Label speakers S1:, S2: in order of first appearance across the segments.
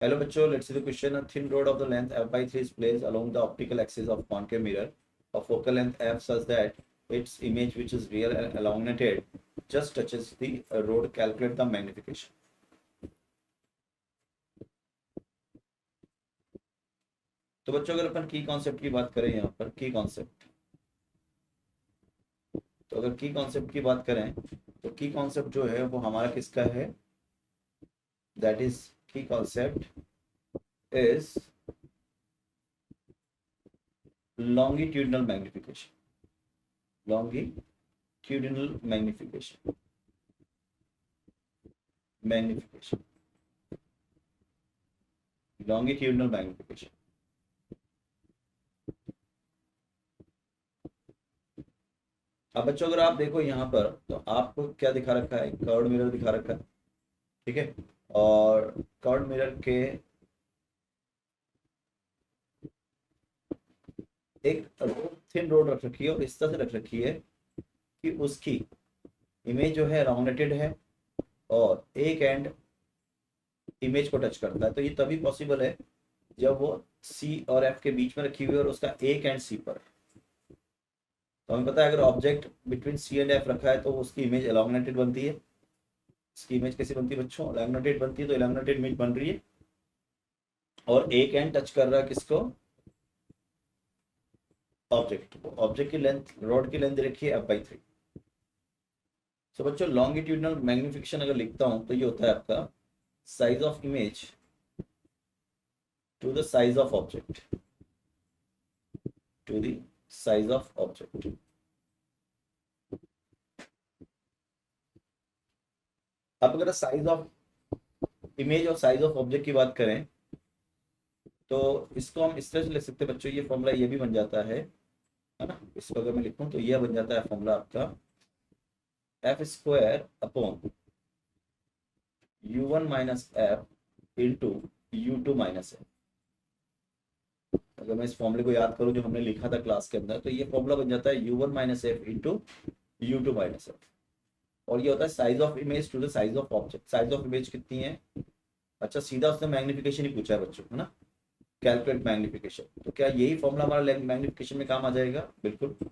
S1: Hello बच्चों, let's see the question. A thin rod of the length f by 3 is placed along the optical axis of concave mirror of focal length f such that its image, which is real and elongated, just touches the rod. Calculate the magnification. तो बच्चों अगर अपन की concept की बात करें, यहाँ पर की कॉन्सेप्ट, तो अगर की कॉन्सेप्ट की बात करें तो की कॉन्सेप्ट जो है वो हमारा किसका है, दैट इज की concept is longitudinal magnification. Longitudinal magnification. Longitudinal magnification. अब बच्चों अगर आप देखो यहाँ पर तो आपको क्या दिखा रखा है, कर्व्ड मिरर दिखा रखा है, ठीक है। और कर्व्ड मिरर के एक थिन रोड रख रखी है और इस तरह से रख रखी है कि उसकी इमेज जो है राउंडेड है और एक एंड इमेज को टच करता है। तो ये तभी पॉसिबल है जब वो सी और एफ के बीच में रखी हुई है और उसका एक एंड सी पर। तो हमें पता है अगर object between C and F रखा है तो उसकी इमेज एलोंगनेटेड बनती है। इसकी इमेज कैसी बनती है बच्चों, एलोंगनेटेड बनती है। तो एलोंगनेटेड इमेज बन रही है और एक एंड टच कर रहा है किसको, ऑब्जेक्ट को। ऑब्जेक्ट की लेंथ, रॉड की लेंथ रखी है f/3। सो बच्चों लॉन्गिट्यूडनल मैग्निफिकेशन अगर लिखता हूं तो ये होता है आपका size of image to the size of object, to the size of object. अब अगर साइज ऑफ इमेज और साइज ऑफ ऑब्जेक्ट की बात करें तो इसको हम इस तरह से लिख सकते हैं बच्चों, ये फॉर्मूला ये भी बन जाता है ना। इसको अगर मैं लिखूं तो यह बन जाता है फॉर्मूला आपका f² upon u1 minus f into u2 minus f। अगर मैं इस फॉर्मूले को याद करूं जो हमने लिखा था क्लास के अंदर, तो ये फॉर्मूला बन जाता है u1 minus f into u2 minus f। और ये होता है size of image to the size of object. Size of image कितनी है, अच्छा सीधा उसने मैग्निफिकेशन ही पूछा है बच्चों, है ना, कैलकुलेट मैग्निफिकेशन। तो क्या यही फॉर्मूला हमारा मैग्निफिकेशन में काम आ जाएगा, बिल्कुल। तो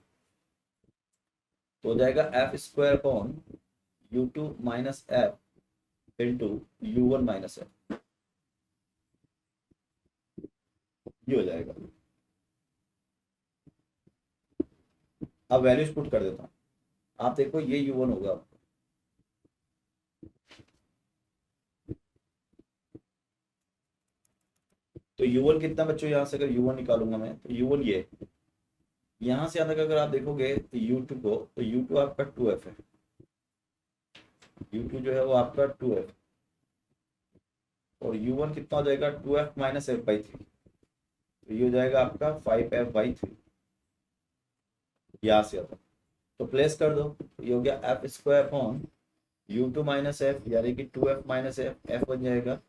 S1: हो जाएगा f² upon u2 minus f into u1 minus f, ये हो जाएगा। अब वैल्यूज पुट कर देता हूँ, आप देखो ये u1 होगा, तो u1 कितना बच्चों, यहाँ से अगर u1 निकालूंगा मैं तो u1 ये, यहाँ से यहाँ तक अगर आप देखोगे u2 को तो u2 आपका 2f है, u2 जो है वो आपका 2f और u1 कितना हो जाएगा 2f माइनस f/3, तो ये हो जाएगा आपका 5f/3। यहाँ से आता तो प्लेस कर दो, ये हो गया f² upon u2 minus f यानी कि 2f माइनस f बन जाएगा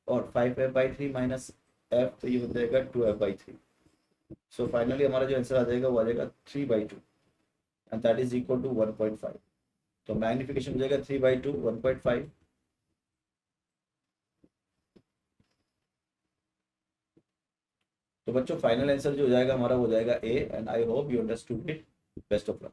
S1: और 5f/3 माइनस f, तो ये हो जाएगा 2f/3। सो फाइनली हमारा जो आंसर आ जाएगा वो आ जाएगा 3/2 and that is equal to 1.5। तो मैग्निफिकेशन हो जाएगा 3/2 1.5। तो बच्चों फाइनल आंसर जो हो जाएगा हमारा वो हो जाएगा ए, and I hope you understood it. Best of luck.